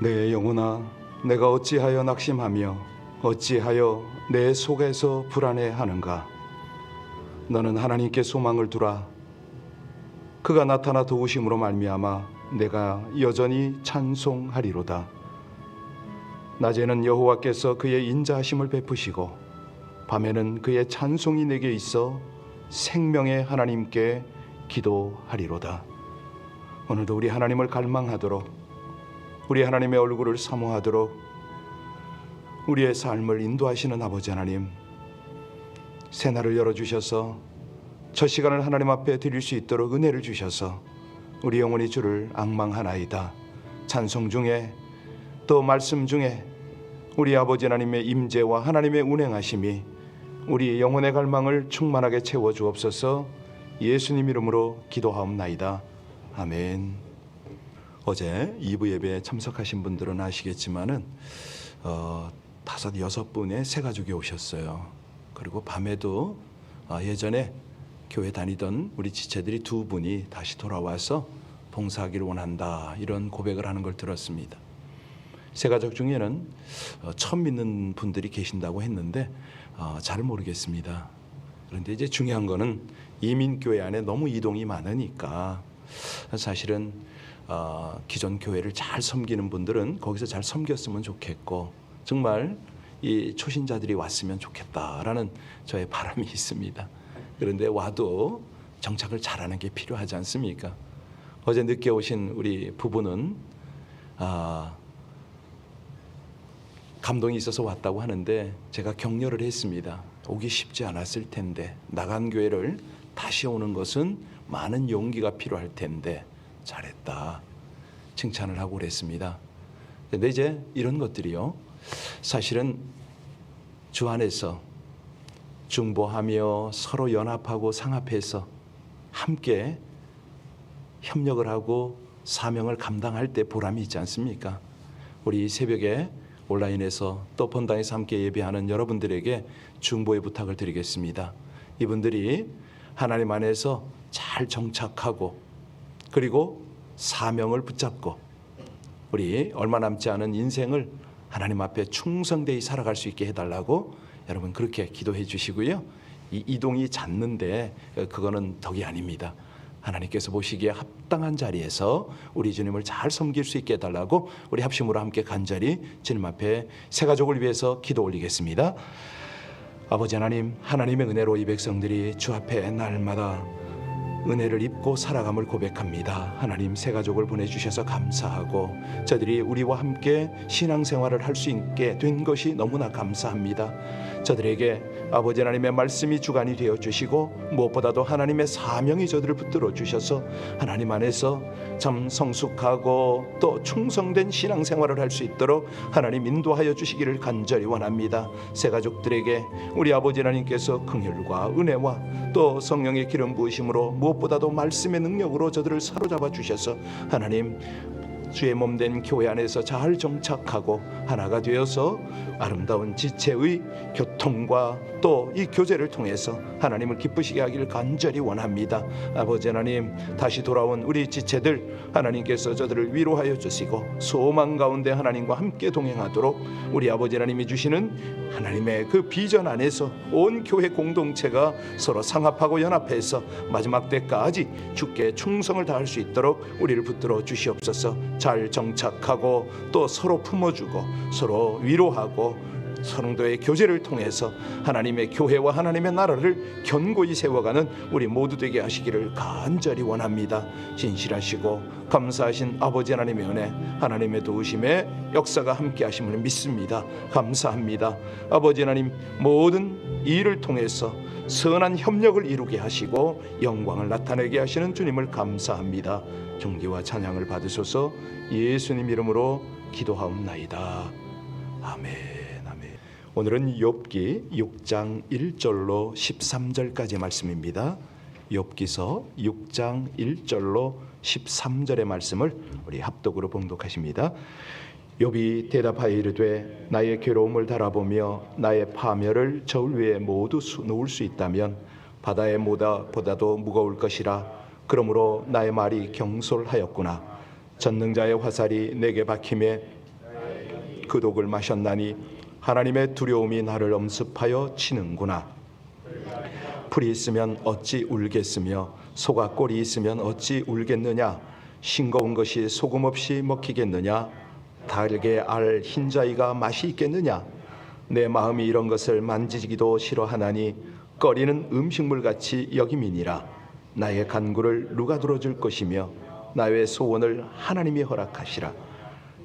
내 영혼아, 내가 어찌하여 낙심하며 어찌하여 내 속에서 불안해하는가? 너는 하나님께 소망을 두라. 그가 나타나 도우심으로 말미암아 내가 여전히 찬송하리로다. 낮에는 여호와께서 그의 인자하심을 베푸시고 밤에는 그의 찬송이 내게 있어 생명의 하나님께 기도하리로다. 오늘도 우리 하나님을 갈망하도록, 우리 하나님의 얼굴을 사모하도록 우리의 삶을 인도하시는 아버지 하나님, 새날을 열어주셔서 첫 시간을 하나님 앞에 드릴 수 있도록 은혜를 주셔서 우리 영혼이 주를 앙망하나이다. 찬송 중에 또 말씀 중에 우리 아버지 하나님의 임재와 하나님의 운행하심이 우리 영혼의 갈망을 충만하게 채워주옵소서. 예수님 이름으로 기도하옵나이다. 아멘. 어제 2부 예배에 참석하신 분들은 아시겠지만은 5-6분의 새 가족이 오셨어요. 그리고 밤에도 예전에 교회 다니던 우리 지체들이 2분이 다시 돌아와서 봉사하기를 원한다, 이런 고백을 하는 걸 들었습니다. 새 가족 중에는 처음 믿는 분들이 계신다고 했는데 잘 모르겠습니다. 그런데 이제 중요한 거는 이민교회 안에 너무 이동이 많으니까 사실은 기존 교회를 잘 섬기는 분들은 거기서 잘 섬겼으면 좋겠고, 정말 이 초신자들이 왔으면 좋겠다라는 저의 바람이 있습니다. 그런데 와도 정착을 잘하는 게 필요하지 않습니까? 어제 늦게 오신 우리 부부는 감동이 있어서 왔다고 하는데 제가 격려를 했습니다. 오기 쉽지 않았을 텐데, 나간 교회를 다시 오는 것은 많은 용기가 필요할 텐데 잘했다, 칭찬을 하고 그랬습니다. 근데 이제 이런 것들이요, 사실은 주 안에서 중보하며 서로 연합하고 상합해서 함께 협력을 하고 사명을 감당할 때 보람이 있지 않습니까? 우리 새벽에 온라인에서 또 본당에서 함께 예배하는 여러분들에게 중보의 부탁을 드리겠습니다. 이분들이 하나님 안에서 잘 정착하고 그리고 사명을 붙잡고 우리 얼마 남지 않은 인생을 하나님 앞에 충성되이 살아갈 수 있게 해달라고 여러분 그렇게 기도해 주시고요. 이 이동이 잦는데 그거는 덕이 아닙니다. 하나님께서 보시기에 합당한 자리에서 우리 주님을 잘 섬길 수 있게 해달라고 우리 합심으로 함께 간절히 주님 앞에 새 가족을 위해서 기도 올리겠습니다. 아버지 하나님, 하나님의 은혜로 이 백성들이 주 앞에 날마다 은혜를 입고 살아감을 고백합니다. 하나님, 새 가족을 보내주셔서 감사하고 저들이 우리와 함께 신앙생활을 할 수 있게 된 것이 너무나 감사합니다. 저들에게 아버지 하나님의 말씀이 주관이 되어 주시고 무엇보다도 하나님의 사명이 저들을 붙들어 주셔서 하나님 안에서 참 성숙하고 또 충성된 신앙생활을 할 수 있도록 하나님 인도하여 주시기를 간절히 원합니다. 새 가족들에게 우리 아버지 하나님께서 긍휼과 은혜와 또 성령의 기름 부으심으로 무엇보다도 말씀의 능력으로 저들을 사로잡아 주셔서 하나님 주의 몸된 교회 안에서 잘 정착하고 하나가 되어서 아름다운 지체의 교통과 또 이 교제를 통해서 하나님을 기쁘시게 하기를 간절히 원합니다. 아버지 하나님, 다시 돌아온 우리 지체들 하나님께서 저들을 위로하여 주시고 소망 가운데 하나님과 함께 동행하도록 우리 아버지 하나님이 주시는 하나님의 그 비전 안에서 온 교회 공동체가 서로 상합하고 연합해서 마지막 때까지 주께 충성을 다할 수 있도록 우리를 붙들어 주시옵소서. 잘 정착하고 또 서로 품어주고 서로 위로하고 성도의 교제를 통해서 하나님의 교회와 하나님의 나라를 견고히 세워가는 우리 모두 되게 하시기를 간절히 원합니다. 진실하시고 감사하신 아버지 하나님의 은혜, 하나님의 도우심에 역사가 함께 하심을 믿습니다. 감사합니다. 아버지 하나님, 모든 일을 통해서 선한 협력을 이루게 하시고 영광을 나타내게 하시는 주님을 감사합니다. 존귀와 찬양을 받으소서. 예수님 이름으로 기도하옵나이다. 아멘. 오늘은 욥기 6장 1절로 13절까지의 말씀입니다. 욥기서 6장 1절로 13절의 말씀을 우리 합독으로 봉독하십니다. 욥이 대답하여 이르되 나의 괴로움을 달아보며 나의 파멸을 저울 위에 모두 놓을 수 있다면 바다의 모다보다도 무거울 것이라. 그러므로 나의 말이 경솔하였구나. 전능자의 화살이 내게 박힘에 그 독을 마셨나니 하나님의 두려움이 나를 엄습하여 치는구나. 풀이 있으면 어찌 울겠으며 소가 꼴이 있으면 어찌 울겠느냐. 싱거운 것이 소금 없이 먹히겠느냐. 달게 알 흰자위가 맛이 있겠느냐. 내 마음이 이런 것을 만지기도 싫어하나니 꺼리는 음식물같이 여김이니라. 나의 간구를 누가 들어줄 것이며 나의 소원을 하나님이 허락하시라.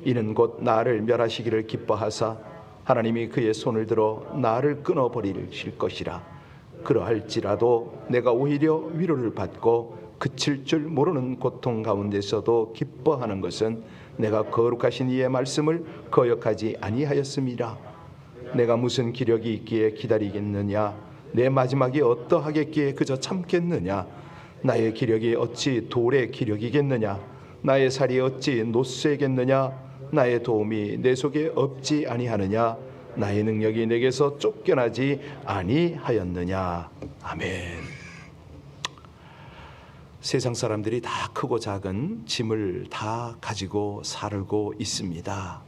이는 곧 나를 멸하시기를 기뻐하사 하나님이 그의 손을 들어 나를 끊어버리실 것이라. 그러할지라도 내가 오히려 위로를 받고 그칠 줄 모르는 고통 가운데서도 기뻐하는 것은 내가 거룩하신 이의 말씀을 거역하지 아니하였음이라. 내가 무슨 기력이 있기에 기다리겠느냐. 내 마지막이 어떠하겠기에 그저 참겠느냐. 나의 기력이 어찌 돌의 기력이겠느냐. 나의 살이 어찌 노쇠겠느냐. 나의 도움이 내 속에 없지 아니하느냐. 나의 능력이 내게서 쫓겨나지 아니하였느냐. 아멘. 세상 사람들이 다 크고 작은 짐을 다 가지고 살고 있습니다.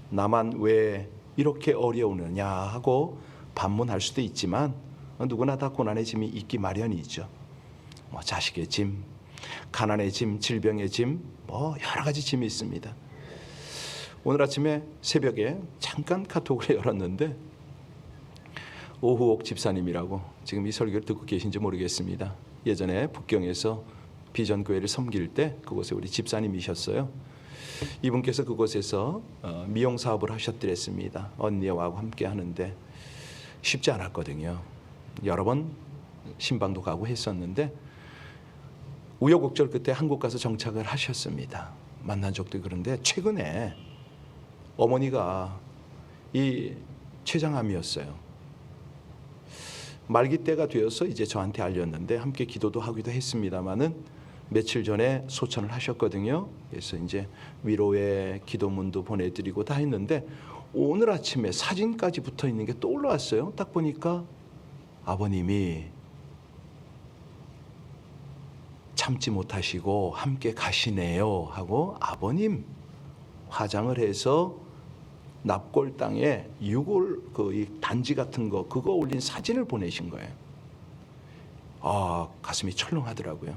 나만 왜 이렇게 어려우느냐 하고 반문할 수도 있지만 누구나 다 고난의 짐이 있기 마련이죠. 자식의 짐, 가난의 짐, 질병의 짐, 여러 가지 짐이 있습니다. 오늘 아침에 새벽에 잠깐 카톡을 열었는데 오후옥 집사님이라고, 지금 이 설교를 듣고 계신지 모르겠습니다. 예전에 북경에서 비전교회를 섬길 때 그곳에 우리 집사님이셨어요. 이분께서 그곳에서 미용 사업을 하셨더랬습니다. 언니와 함께 하는데 쉽지 않았거든요. 여러 번 신방도 가고 했었는데 우여곡절 끝에 한국 가서 정착을 하셨습니다. 만난 적도 그런데 최근에 어머니가 이 췌장암이었어요. 말기 때가 되어서 이제 저한테 알렸는데 함께 기도도 하기도 했습니다마는 며칠 전에 소천을 하셨거든요. 그래서 이제 위로의 기도문도 보내드리고 다 했는데 오늘 아침에 사진까지 붙어 있는 게 또 올라왔어요. 딱 보니까 아버님이 참지 못하시고 함께 가시네요 하고 아버님 화장을 해서 납골 땅에 유골 이 단지 같은 거 그거 올린 사진을 보내신 거예요. 가슴이 철렁하더라고요.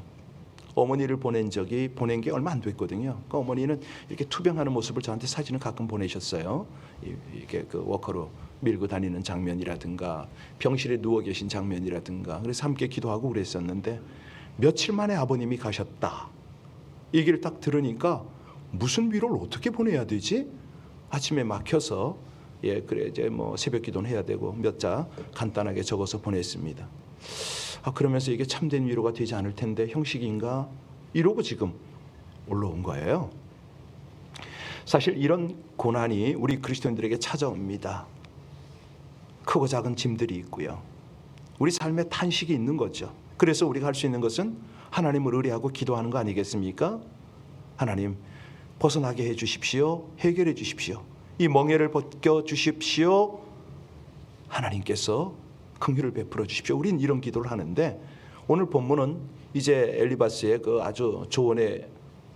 어머니를 보낸 게 얼마 안 됐거든요. 그 어머니는 이렇게 투병하는 모습을 저한테 사진을 가끔 보내셨어요. 이게 그 워커로 밀고 다니는 장면이라든가 병실에 누워 계신 장면이라든가. 그래서 함께 기도하고 그랬었는데 며칠 만에 아버님이 가셨다. 이 얘기를 딱 들으니까 무슨 위로를 어떻게 보내야 되지? 아침에 막혀서 그래 이제 새벽 기도는 해야 되고 몇 자 간단하게 적어서 보냈습니다. 그러면서 이게 참된 위로가 되지 않을 텐데 형식인가 이러고 지금 올라온 거예요. 사실 이런 고난이 우리 그리스도인들에게 찾아옵니다. 크고 작은 짐들이 있고요. 우리 삶에 탄식이 있는 거죠. 그래서 우리가 할 수 있는 것은 하나님을 의뢰하고 기도하는 거 아니겠습니까? 하나님 벗어나게 해 주십시오. 해결해 주십시오. 이 멍에를 벗겨 주십시오. 하나님께서 긍휼을 베풀어 주십시오. 우린 이런 기도를 하는데 오늘 본문은 이제 엘리바스의 그 아주 조언에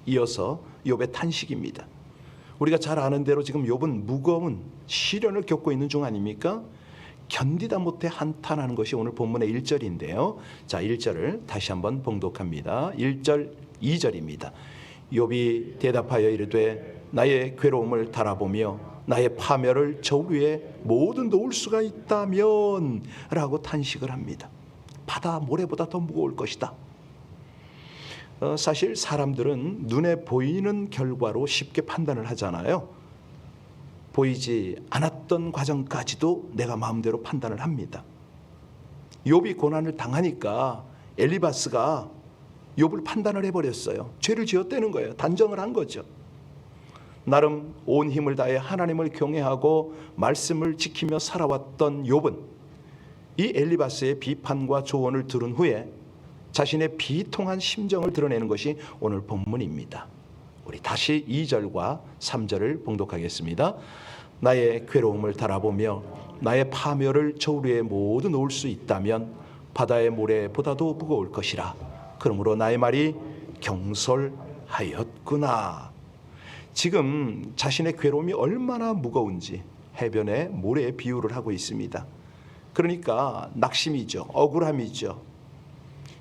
이어서 욥의 탄식입니다. 우리가 잘 아는 대로 지금 욥은 무거운 시련을 겪고 있는 중 아닙니까? 견디다 못해 한탄하는 것이 오늘 본문의 1절인데요. 자, 1절을 다시 한번 봉독합니다. 1절, 2절입니다. 욥이 대답하여 이르되 나의 괴로움을 달아보며 나의 파멸을 저 위에 모두 놓을 수가 있다면 라고 탄식을 합니다. 바다 모래보다 더 무거울 것이다. 사실 사람들은 눈에 보이는 결과로 쉽게 판단을 하잖아요. 보이지 않았던 과정까지도 내가 마음대로 판단을 합니다. 욥이 고난을 당하니까 엘리바스가 욥을 판단을 해버렸어요. 죄를 지었다는 거예요. 단정을 한 거죠. 나름 온 힘을 다해 하나님을 경외하고 말씀을 지키며 살아왔던 욥은 이 엘리바스의 비판과 조언을 들은 후에 자신의 비통한 심정을 드러내는 것이 오늘 본문입니다. 우리 다시 2절과 3절을 봉독하겠습니다. 나의 괴로움을 달아보며 나의 파멸을 저울 위에 모두 놓을 수 있다면 바다의 모래보다도 무거울 것이라. 그러므로 나의 말이 경솔하였구나. 지금 자신의 괴로움이 얼마나 무거운지 해변의 모래에 비유를 하고 있습니다. 그러니까 낙심이죠. 억울함이죠.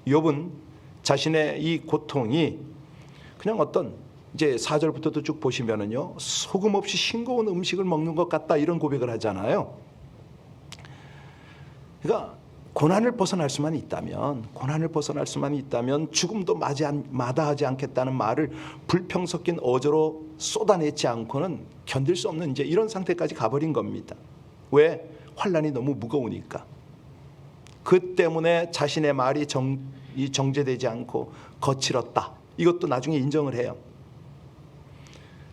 욥은 자신의 이 고통이 그냥 어떤 이제 4절부터도 쭉 보시면은요, 소금 없이 싱거운 음식을 먹는 것 같다 이런 고백을 하잖아요. 그러니까 고난을 벗어날 수만 있다면 죽음도 마다하지 않겠다는 말을 불평 섞인 어조로 쏟아내지 않고는 견딜 수 없는 이제 이런 상태까지 가버린 겁니다. 왜? 환난이 너무 무거우니까. 그 때문에 자신의 말이 정제되지 않고 거칠었다. 이것도 나중에 인정을 해요.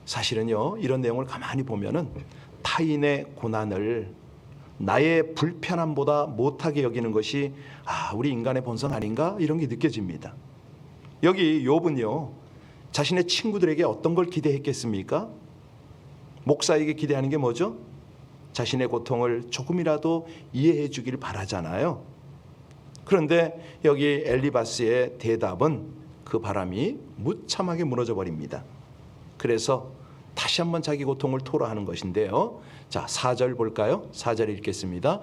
사실은요, 이런 내용을 가만히 보면은 타인의 고난을 나의 불편함보다 못하게 여기는 것이 우리 인간의 본성 아닌가? 이런 게 느껴집니다. 여기 욥은요, 자신의 친구들에게 어떤 걸 기대했겠습니까? 목사에게 기대하는 게 뭐죠? 자신의 고통을 조금이라도 이해해 주길 바라잖아요. 그런데 여기 엘리바스의 대답은 그 바람이 무참하게 무너져 버립니다. 그래서 다시 한번 자기 고통을 토로하는 것인데요. 자, 4절 볼까요? 4절 읽겠습니다.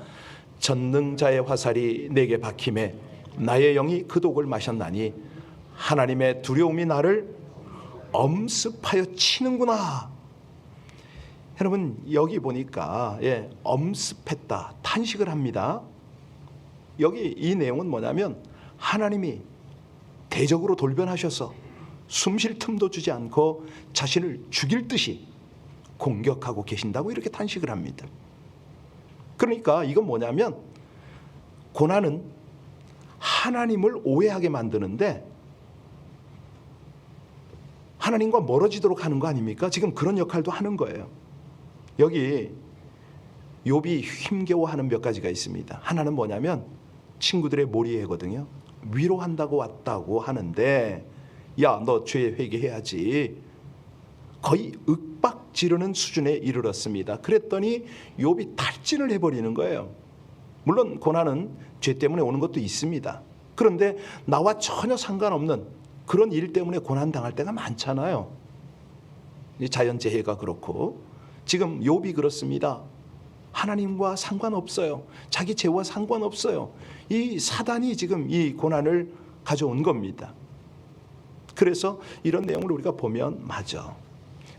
전능자의 화살이 내게 박힘에 나의 영이 그 독을 마셨나니 하나님의 두려움이 나를 엄습하여 치는구나. 여러분, 여기 보니까 엄습했다, 탄식을 합니다. 여기 이 내용은 뭐냐면 하나님이 대적으로 돌변하셔서 숨쉴 틈도 주지 않고 자신을 죽일 듯이 공격하고 계신다고 이렇게 탄식을 합니다. 그러니까 이건 뭐냐면 고난은 하나님을 오해하게 만드는데 하나님과 멀어지도록 하는 거 아닙니까? 지금 그런 역할도 하는 거예요. 여기 욥이 힘겨워하는 몇 가지가 있습니다. 하나는 뭐냐면 친구들의 몰이해거든요. 위로한다고 왔다고 하는데 야, 너 죄 회개해야지. 거의 윽박 지르는 수준에 이르렀습니다. 그랬더니 욥이 탈진을 해버리는 거예요. 물론 고난은 죄 때문에 오는 것도 있습니다. 그런데 나와 전혀 상관없는 그런 일 때문에 고난당할 때가 많잖아요. 자연재해가 그렇고 지금 욥이 그렇습니다. 하나님과 상관없어요. 자기 죄와 상관없어요. 이 사단이 지금 이 고난을 가져온 겁니다. 그래서 이런 내용을 우리가 보면 맞아.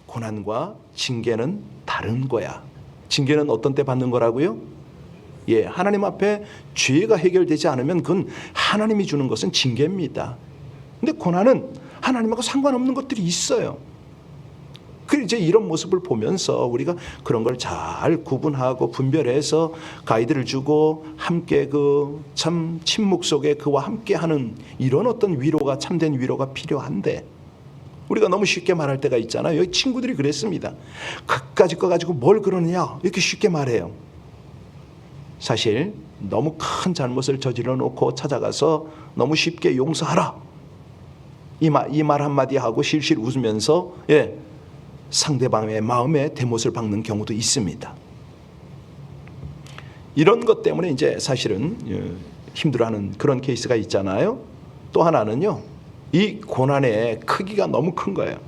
고난과 징계는 다른 거야. 징계는 어떤 때 받는 거라고요? 하나님 앞에 죄가 해결되지 않으면 그건 하나님이 주는 것은 징계입니다. 근데 고난은 하나님하고 상관없는 것들이 있어요. 그 이제 이런 모습을 보면서 우리가 그런 걸 잘 구분하고 분별해서 가이드를 주고 함께 그 참 침묵 속에 그와 함께하는 이런 어떤 위로가 참된 위로가 필요한데 우리가 너무 쉽게 말할 때가 있잖아요. 여기 친구들이 그랬습니다. 그까짓 거 가지고 뭘 그러느냐 이렇게 쉽게 말해요. 사실 너무 큰 잘못을 저질러 놓고 찾아가서 너무 쉽게 용서하라 이 말 한마디 하고 실실 웃으면서 상대방의 마음에 대못을 박는 경우도 있습니다. 이런 것 때문에 이제 사실은 힘들어하는 그런 케이스가 있잖아요. 또 하나는요, 이 고난의 크기가 너무 큰 거예요.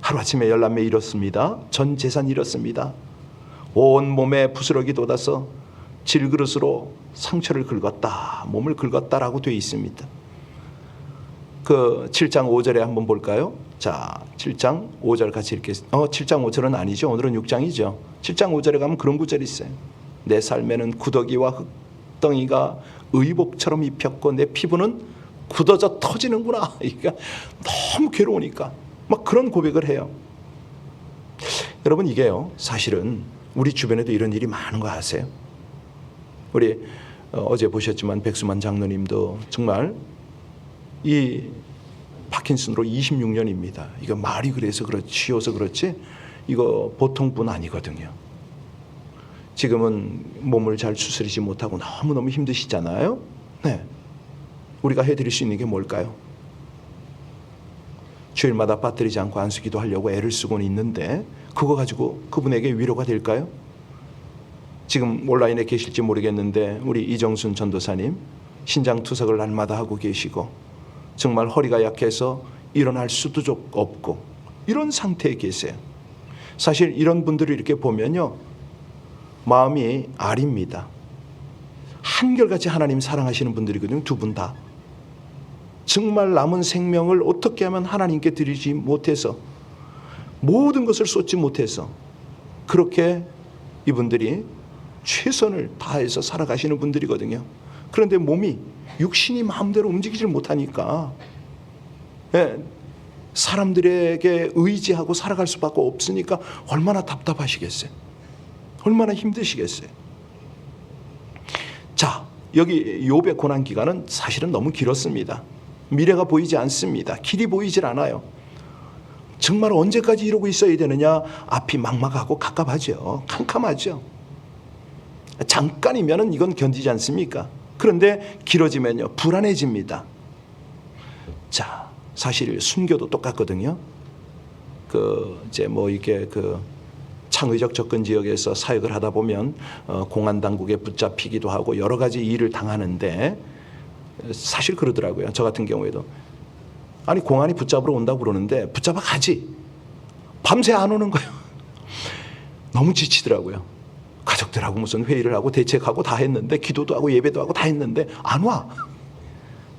하루아침에 열남매 잃었습니다. 전 재산 잃었습니다. 온 몸에 부스러기 돋아서 질그릇으로 상처를 긁었다, 몸을 긁었다라고 되어 있습니다. 그 7장 5절에 한번 볼까요? 자, 7장 5절 같이 읽겠습니다. 7장 5절은 아니죠. 오늘은 6장이죠. 7장 5절에 가면 그런 구절이 있어요. 내 삶에는 구더기와 흙덩이가 의복처럼 입혔고 내 피부는 굳어져 터지는구나. 그러니까 너무 괴로우니까 막 그런 고백을 해요. 여러분, 이게요, 사실은 우리 주변에도 이런 일이 많은 거 아세요? 우리 어제 보셨지만 백수만 장로님도 정말 이 파킨슨으로 26년입니다. 이거 말이 그래서 쉬워서 그렇지 이거 보통 분 아니거든요. 지금은 몸을 잘 추스리지 못하고 너무너무 힘드시잖아요. 네, 우리가 해드릴 수 있는 게 뭘까요? 주일마다 빠뜨리지 않고 안수기도 하려고 애를 쓰고는 있는데 그거 가지고 그분에게 위로가 될까요? 지금 온라인에 계실지 모르겠는데 우리 이정순 전도사님 신장 투석을 날마다 하고 계시고 정말 허리가 약해서 일어날 수도 없고 이런 상태에 계세요. 사실 이런 분들을 이렇게 보면요, 마음이 아립니다. 한결같이 하나님 사랑하시는 분들이거든요. 두 분 다. 정말 남은 생명을 어떻게 하면 하나님께 드리지 못해서, 모든 것을 쏟지 못해서 그렇게 이분들이 최선을 다해서 살아가시는 분들이거든요. 그런데 몸이, 육신이 마음대로 움직이질 못하니까 사람들에게 의지하고 살아갈 수밖에 없으니까 얼마나 답답하시겠어요. 얼마나 힘드시겠어요. 자, 여기 욥의 고난 기간은 사실은 너무 길었습니다. 미래가 보이지 않습니다. 길이 보이질 않아요. 정말 언제까지 이러고 있어야 되느냐? 앞이 막막하고 갑갑하죠. 캄캄하죠. 잠깐이면 이건 견디지 않습니까? 그런데 길어지면요, 불안해집니다. 자, 사실 순교도 똑같거든요. 이게 창의적 접근 지역에서 사역을 하다 보면 공안 당국에 붙잡히기도 하고 여러 가지 일을 당하는데, 사실 그러더라고요. 저 같은 경우에도 아니, 공안이 붙잡으러 온다고 그러는데 붙잡아 가지. 밤새 안 오는 거예요. 너무 지치더라고요. 가족들하고 무슨 회의를 하고 대책하고 다 했는데, 기도도 하고 예배도 하고 다 했는데 안 와.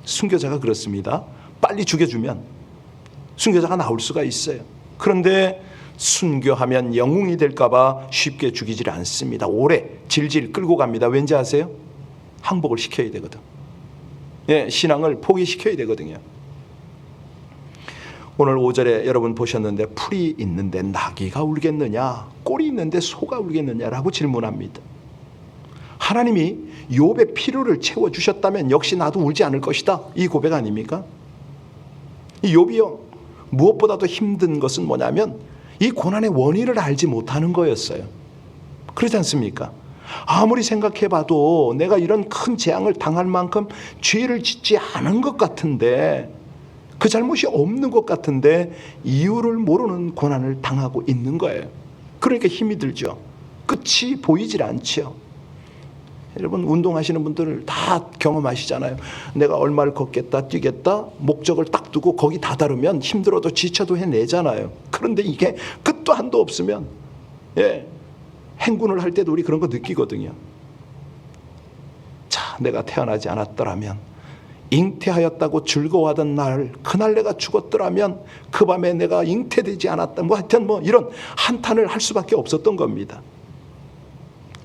순교자가 그렇습니다. 빨리 죽여주면 순교자가 나올 수가 있어요. 그런데 순교하면 영웅이 될까 봐 쉽게 죽이질 않습니다. 오래 질질 끌고 갑니다. 왠지 아세요? 항복을 시켜야 되거든. 신앙을 포기시켜야 되거든요. 오늘 5절에 여러분 보셨는데, 풀이 있는데 나귀가 울겠느냐, 꼴이 있는데 소가 울겠느냐라고 질문합니다. 하나님이 욥의 필요를 채워주셨다면 역시 나도 울지 않을 것이다, 이 고백 아닙니까? 이 욥이요, 무엇보다도 힘든 것은 뭐냐면 이 고난의 원인을 알지 못하는 거였어요. 그렇지 않습니까? 아무리 생각해봐도 내가 이런 큰 재앙을 당할 만큼 죄를 짓지 않은 것 같은데, 그 잘못이 없는 것 같은데 이유를 모르는 고난을 당하고 있는 거예요. 그러니까 힘이 들죠. 끝이 보이질 않죠. 여러분, 운동하시는 분들 다 경험하시잖아요. 내가 얼마를 걷겠다, 뛰겠다, 목적을 딱 두고 거기 다다르면 힘들어도 지쳐도 해내잖아요. 그런데 이게 끝도 한도 없으면, 행군을 할 때도 우리 그런 거 느끼거든요. 자, 내가 태어나지 않았더라면, 잉태하였다고 즐거워하던 날, 그날 내가 죽었더라면, 그 밤에 내가 잉태되지 않았다, 하여튼 이런 한탄을 할 수밖에 없었던 겁니다.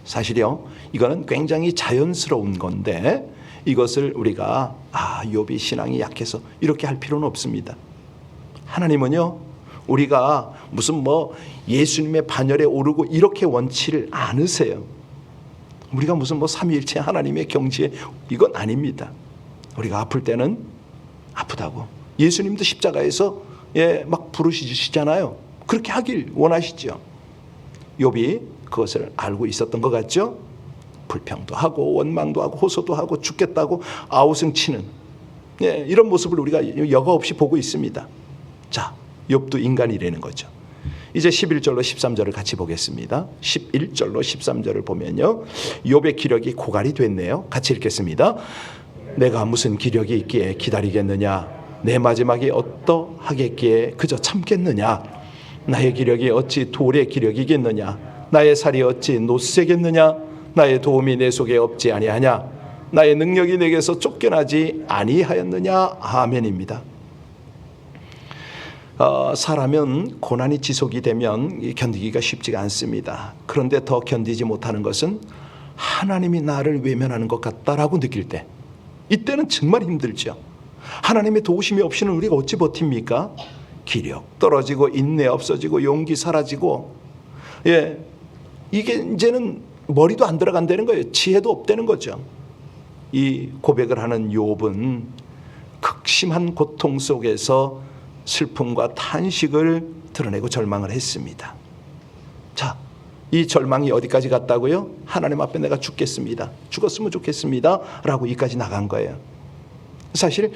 사실요, 이거는 굉장히 자연스러운 건데, 이것을 우리가 욥이 신앙이 약해서 이렇게 할 필요는 없습니다. 하나님은요, 우리가 무슨 예수님의 반열에 오르고 이렇게 원치를 않으세요. 우리가 무슨 삼위일체 하나님의 경지에, 이건 아닙니다. 우리가 아플 때는 아프다고, 예수님도 십자가에서 막 부르시잖아요. 그렇게 하길 원하시죠. 욥이 그것을 알고 있었던 것 같죠. 불평도 하고 원망도 하고 호소도 하고 죽겠다고 아우성치는 이런 모습을 우리가 여과 없이 보고 있습니다. 자, 욥도 인간이라는 거죠. 이제 11절로 13절을 같이 보겠습니다. 11절로 13절을 보면요, 욥의 기력이 고갈이 됐네요. 같이 읽겠습니다. 내가 무슨 기력이 있기에 기다리겠느냐, 내 마지막이 어떠하겠기에 그저 참겠느냐, 나의 기력이 어찌 돌의 기력이겠느냐, 나의 살이 어찌 노쇠겠느냐, 나의 도움이 내 속에 없지 아니하냐, 나의 능력이 내게서 쫓겨나지 아니하였느냐. 아멘입니다. 사람은 고난이 지속이 되면 견디기가 쉽지가 않습니다. 그런데 더 견디지 못하는 것은 하나님이 나를 외면하는 것 같다라고 느낄 때, 이때는 정말 힘들죠. 하나님의 도우심이 없이는 우리가 어찌 버팁니까? 기력 떨어지고, 인내 없어지고, 용기 사라지고, 이게 이제는 머리도 안 들어간다는 거예요. 지혜도 없다는 거죠. 이 고백을 하는 욥은 극심한 고통 속에서 슬픔과 탄식을 드러내고 절망을 했습니다. 자, 이 절망이 어디까지 갔다고요? 하나님 앞에 내가 죽겠습니다, 죽었으면 좋겠습니다 라고 이까지 나간 거예요. 사실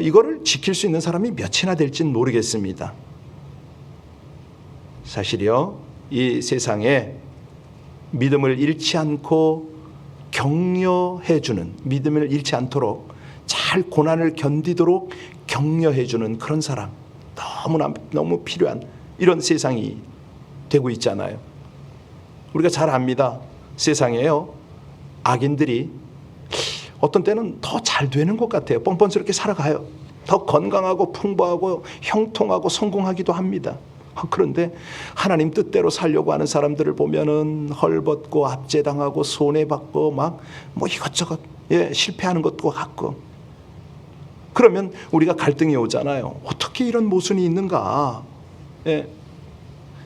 이거를 지킬 수 있는 사람이 몇이나 될지는 모르겠습니다. 사실요, 이 세상에 믿음을 잃지 않고 격려해주는, 믿음을 잃지 않도록 잘 고난을 견디도록 격려해주는 그런 사람, 너무 필요한 이런 세상이 되고 있잖아요. 우리가 잘 압니다. 세상에요, 악인들이 어떤 때는 더 잘 되는 것 같아요. 뻔뻔스럽게 살아가요. 더 건강하고 풍부하고 형통하고 성공하기도 합니다. 그런데 하나님 뜻대로 살려고 하는 사람들을 보면은 헐벗고 압제당하고 손해받고 막 뭐 이것저것 실패하는 것도 같고, 그러면 우리가 갈등이 오잖아요. 어떻게 이런 모순이 있는가?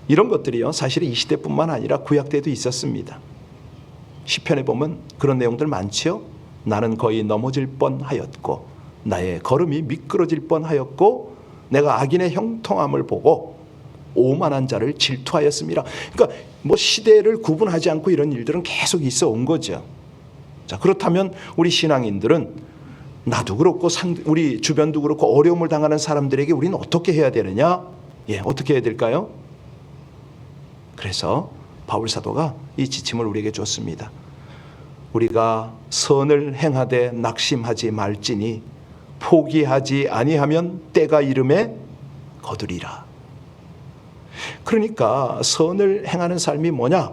이런 것들이요, 사실 이 시대뿐만 아니라 구약 때도 있었습니다. 시편에 보면 그런 내용들 많지요. 나는 거의 넘어질 뻔하였고 나의 걸음이 미끄러질 뻔하였고 내가 악인의 형통함을 보고 오만한 자를 질투하였습니다. 그러니까 뭐 시대를 구분하지 않고 이런 일들은 계속 있어 온 거죠. 자, 그렇다면 우리 신앙인들은 나도 그렇고 우리 주변도 그렇고 어려움을 당하는 사람들에게 우리는 어떻게 해야 되느냐? 어떻게 해야 될까요? 그래서 바울 사도가 이 지침을 우리에게 줬습니다. 우리가 선을 행하되 낙심하지 말지니 포기하지 아니하면 때가 이름에 거두리라. 그러니까 선을 행하는 삶이 뭐냐?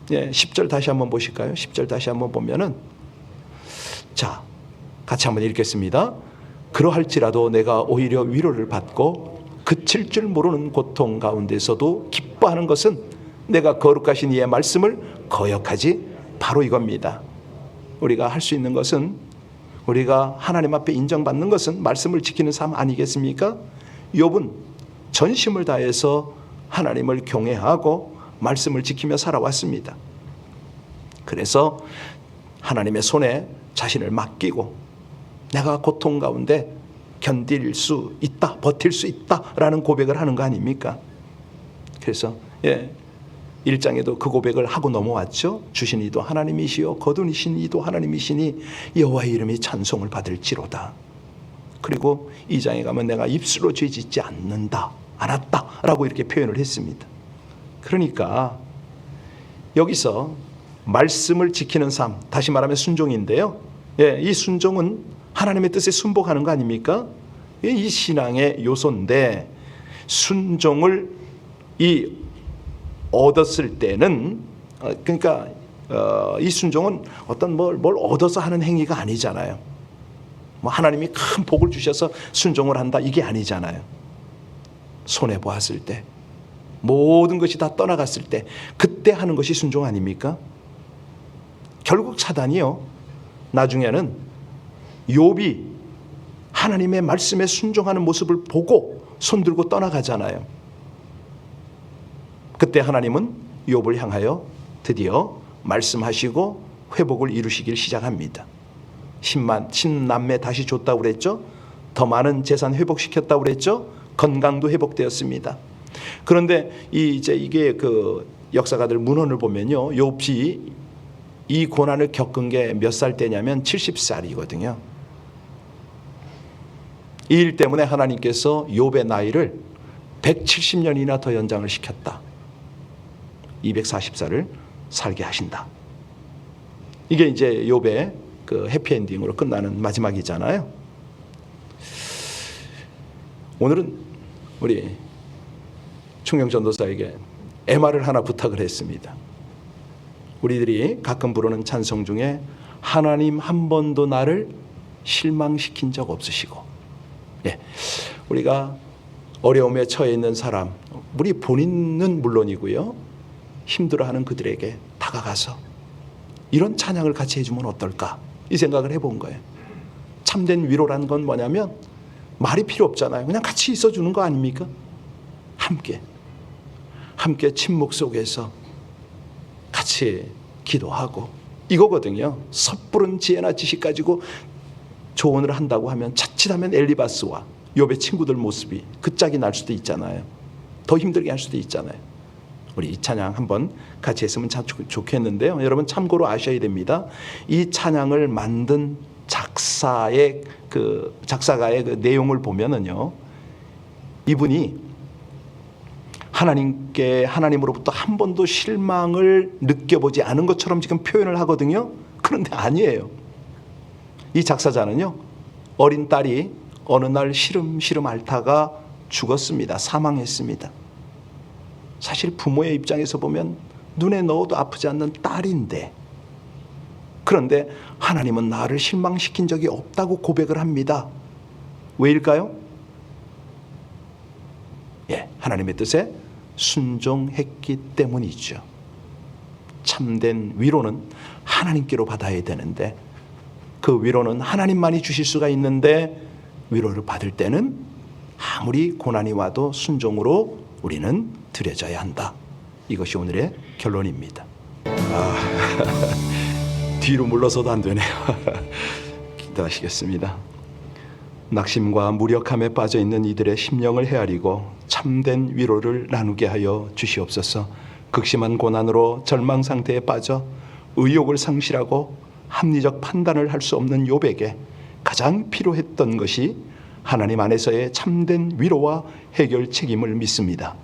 10절 다시 한번 보실까요? 10절 다시 한번 보면은, 자, 같이 한번 읽겠습니다. 그러할지라도 내가 오히려 위로를 받고 그칠 줄 모르는 고통 가운데서도 기뻐하는 것은 내가 거룩하신 이의 말씀을 거역하지 바로 이겁니다. 우리가 할 수 있는 것은, 우리가 하나님 앞에 인정받는 것은 말씀을 지키는 삶 아니겠습니까? 욥은 전심을 다해서 하나님을 경외하고 말씀을 지키며 살아왔습니다. 그래서 하나님의 손에 자신을 맡기고 내가 고통 가운데 견딜 수 있다, 버틸 수 있다라는 고백을 하는 거 아닙니까? 그래서 1장에도 그 고백을 하고 넘어왔죠. 주신 이도 하나님이시요 거두신 이도 하나님이시니 여호와의 이름이 찬송을 받을지로다. 그리고 2장에 가면 내가 입술로 죄짓지 않았다라고 이렇게 표현을 했습니다. 그러니까 여기서 말씀을 지키는 삶, 다시 말하면 순종인데요. 이 순종은 하나님의 뜻에 순복하는 거 아닙니까? 이 신앙의 요소인데, 순종을 얻었을 때는, 그러니까 이 순종은 어떤 뭘 얻어서 하는 행위가 아니잖아요. 뭐 하나님이 큰 복을 주셔서 순종을 한다, 이게 아니잖아요. 손해 보았을 때, 모든 것이 다 떠나갔을 때, 그때 하는 것이 순종 아닙니까? 결국 사단이요, 나중에는 욥이 하나님의 말씀에 순종하는 모습을 보고 손들고 떠나가잖아요. 그때 하나님은 욥을 향하여 드디어 말씀하시고 회복을 이루시길 시작합니다. 10남매 다시 줬다고 그랬죠. 더 많은 재산 회복시켰다고 그랬죠. 건강도 회복되었습니다. 그런데 이게 그 역사가들 문헌을 보면요, 욥이 이 고난을 겪은 게 몇 살 때냐면 70살이거든요. 이 일 때문에 하나님께서 욥의 나이를 170년이나 더 연장을 시켰다. 240살을 살게 하신다. 이게 이제 욥의 그 해피엔딩으로 끝나는 마지막이잖아요. 오늘은 우리 충영 전도사에게 MR을 하나 부탁을 했습니다. 우리들이 가끔 부르는 찬송 중에 하나님 한 번도 나를 실망시킨 적 없으시고, 우리가 어려움에 처해 있는 사람, 우리 본인은 물론이고요, 힘들어하는 그들에게 다가가서 이런 찬양을 같이 해주면 어떨까, 이 생각을 해본 거예요. 참된 위로라는 건 뭐냐면 말이 필요 없잖아요. 그냥 같이 있어주는 거 아닙니까? 함께 침묵 속에서 같이 기도하고 이거거든요. 섣부른 지혜나 지식 가지고 조언을 한다고 하면 자칫하면 엘리바스와 욥의 친구들 모습이 그 짝이 날 수도 있잖아요. 더 힘들게 할 수도 있잖아요. 우리 이 찬양 한번 같이 했으면 참 좋겠는데요. 여러분 참고로 아셔야 됩니다. 이 찬양을 만든 작사가의 그 내용을 보면은요, 이분이 하나님으로부터 한 번도 실망을 느껴보지 않은 것처럼 지금 표현을 하거든요. 그런데 아니에요. 이 작사자는요, 어린 딸이 어느 날 시름시름 앓다가 죽었습니다. 사망했습니다. 사실 부모의 입장에서 보면 눈에 넣어도 아프지 않는 딸인데, 그런데 하나님은 나를 실망시킨 적이 없다고 고백을 합니다. 왜일까요? 하나님의 뜻에 순종했기 때문이죠. 참된 위로는 하나님께로 받아야 되는데, 그 위로는 하나님만이 주실 수가 있는데, 위로를 받을 때는 아무리 고난이 와도 순종으로 우리는 드려져야 한다. 이것이 오늘의 결론입니다. 뒤로 물러서도 안 되네요. 기도하시겠습니다. 낙심과 무력함에 빠져있는 이들의 심령을 헤아리고 참된 위로를 나누게 하여 주시옵소서. 극심한 고난으로 절망 상태에 빠져 의욕을 상실하고 합리적 판단을 할 수 없는 욥에게 가장 필요했던 것이 하나님 안에서의 참된 위로와 해결 책임을 믿습니다.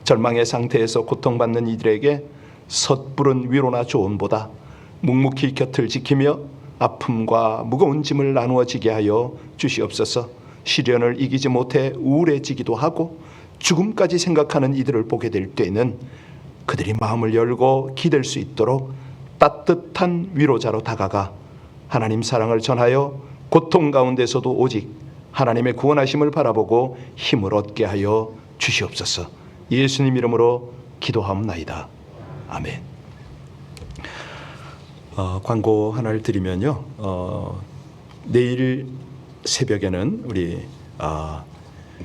절망의 상태에서 고통받는 이들에게 섣부른 위로나 조언보다 묵묵히 곁을 지키며 아픔과 무거운 짐을 나누어지게 하여 주시옵소서. 시련을 이기지 못해 우울해지기도 하고 죽음까지 생각하는 이들을 보게 될 때는 그들이 마음을 열고 기댈 수 있도록 따뜻한 위로자로 다가가 하나님 사랑을 전하여 고통 가운데서도 오직 하나님의 구원하심을 바라보고 힘을 얻게 하여 주시옵소서. 예수님 이름으로 기도하옵나이다. 아멘. 광고 하나를 드리면요, 내일 새벽에는 우리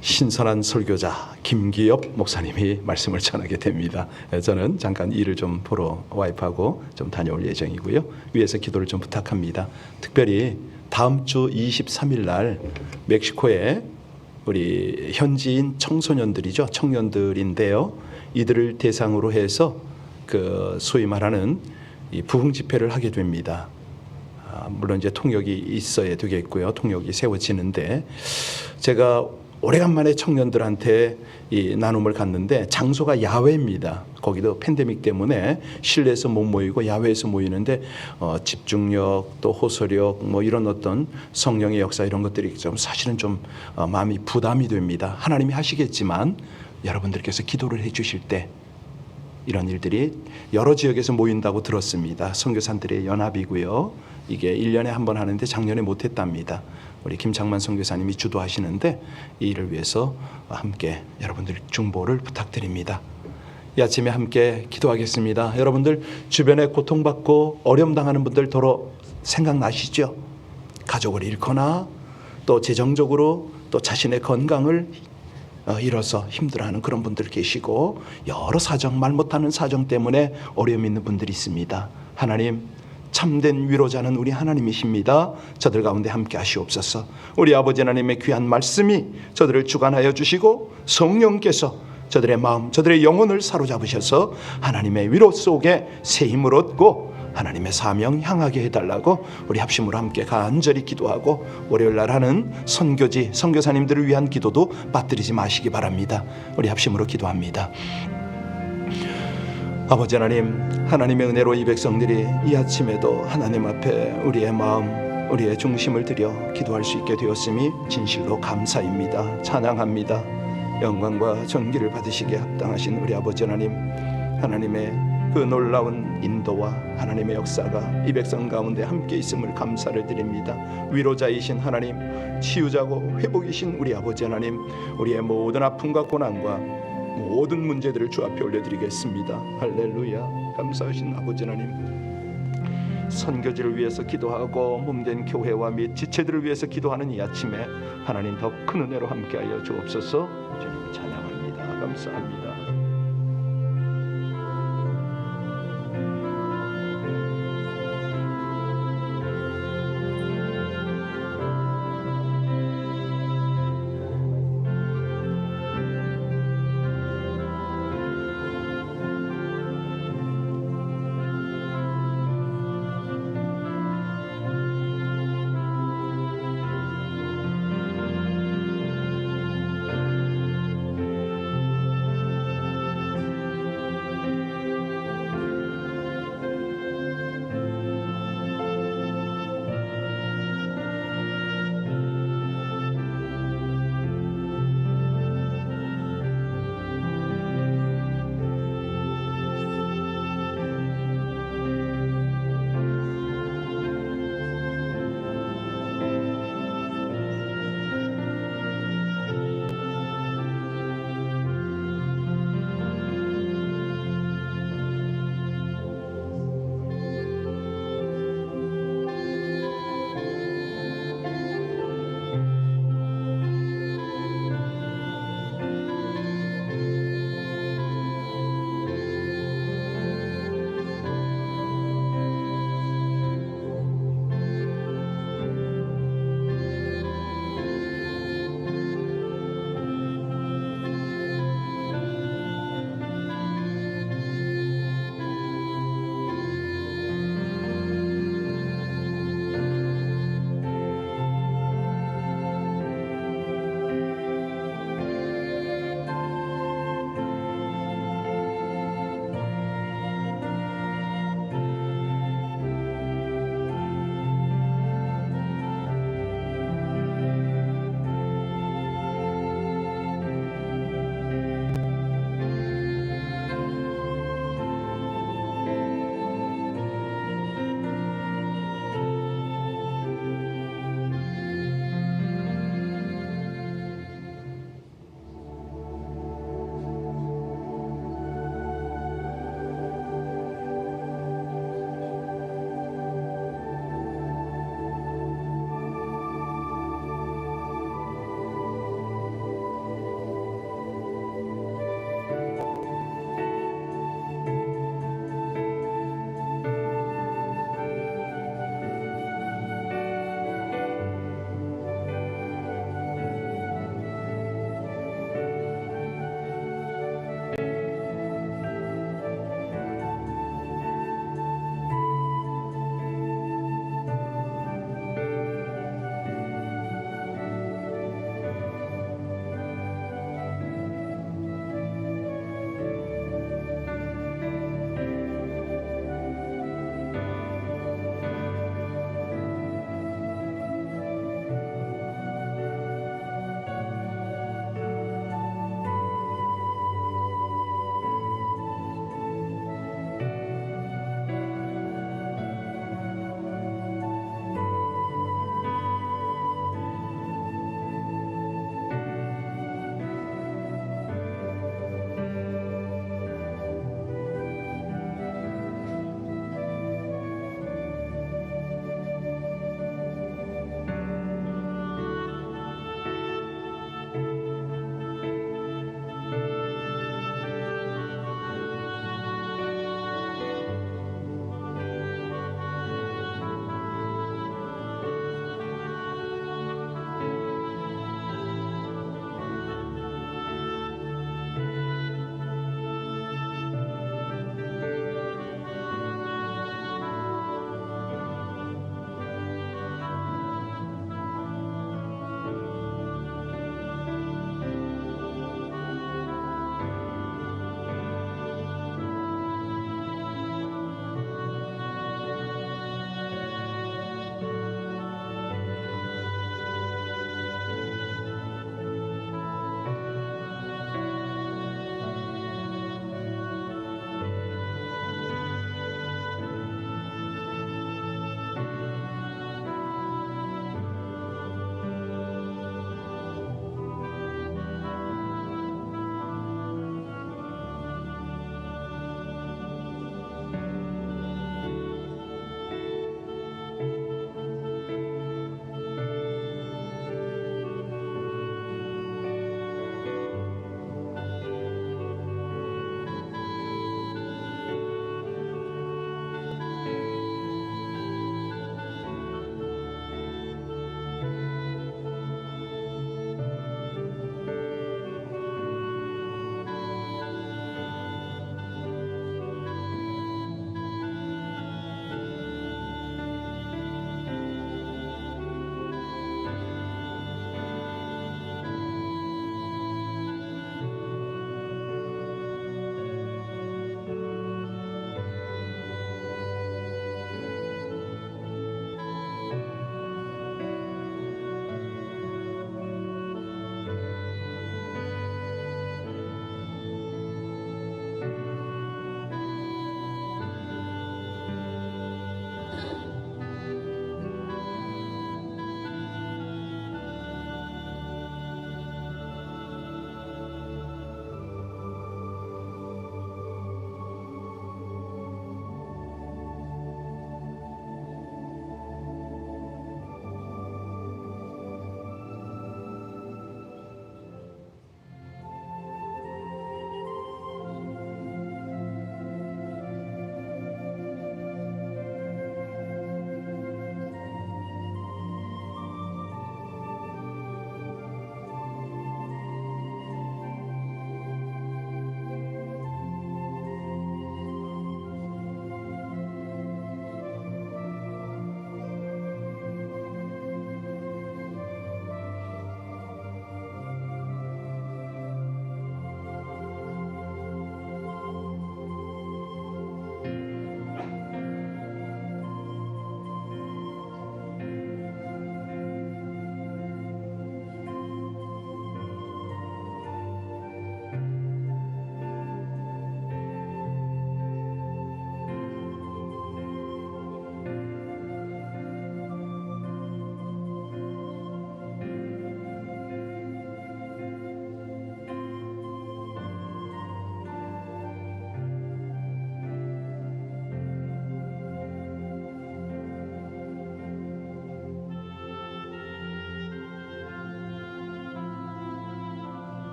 신선한 설교자 김기엽 목사님이 말씀을 전하게 됩니다. 저는 잠깐 일을 좀 보러 와이프하고 좀 다녀올 예정이고요. 위에서 기도를 좀 부탁합니다. 특별히 다음 주 23일 날 멕시코에 우리 현지인 청소년들이죠, 청년들인데요, 이들을 대상으로 해서 그 소위 말하는 이 부흥 집회를 하게 됩니다. 물론 이제 통역이 있어야 되겠고요. 통역이 세워지는데, 제가 오래간만에 청년들한테 이 나눔을 갔는데 장소가 야외입니다. 거기도 팬데믹 때문에 실내에서 못 모이고 야외에서 모이는데 집중력 또 호소력 뭐 이런 어떤 성령의 역사 이런 것들이 좀 사실은 좀 마음이 부담이 됩니다. 하나님이 하시겠지만 여러분들께서 기도를 해주실 때 이런 일들이 여러 지역에서 모인다고 들었습니다. 선교사들의 연합이고요. 이게 1년에 한 번 하는데 작년에 못했답니다. 우리 김창만 선교사님이 주도하시는데 이 일을 위해서 함께 여러분들 중보를 부탁드립니다. 이 아침에 함께 기도하겠습니다. 여러분들 주변에 고통받고 어려움 당하는 분들 더러 생각나시죠? 가족을 잃거나 또 재정적으로 또 자신의 건강을 잃어서 힘들어하는 그런 분들 계시고, 여러 사정, 말 못하는 사정 때문에 어려움 있는 분들이 있습니다. 하나님, 참된 위로자는 우리 하나님이십니다. 저들 가운데 함께 하시옵소서. 우리 아버지 하나님의 귀한 말씀이 저들을 주관하여 주시고 성령께서 저들의 마음, 저들의 영혼을 사로잡으셔서 하나님의 위로 속에 새 힘을 얻고 하나님의 사명 향하게 해달라고 우리 합심으로 함께 간절히 기도하고, 월요일날 하는 선교지 선교사님들을 위한 기도도 빠뜨리지 마시기 바랍니다. 우리 합심으로 기도합니다. 아버지 하나님, 하나님의 은혜로 이 백성들이 이 아침에도 하나님 앞에 우리의 마음, 우리의 중심을 들여 기도할 수 있게 되었음이 진실로 감사입니다. 찬양합니다. 영광과 존귀를 받으시기에 합당하신 우리 아버지 하나님, 하나님의 그 놀라운 인도와 하나님의 역사가 이 백성 가운데 함께 있음을 감사를 드립니다. 위로자이신 하나님, 치유자고 회복이신 우리 아버지 하나님, 우리의 모든 아픔과 고난과 모든 문제들을 주 앞에 올려드리겠습니다. 할렐루야. 감사하신 아버지 하나님, 선교지를 위해서 기도하고 몸된 교회와 및 지체들을 위해서 기도하는 이 아침에 하나님 더 큰 은혜로 함께하여 주옵소서. 주님 찬양합니다. 감사합니다.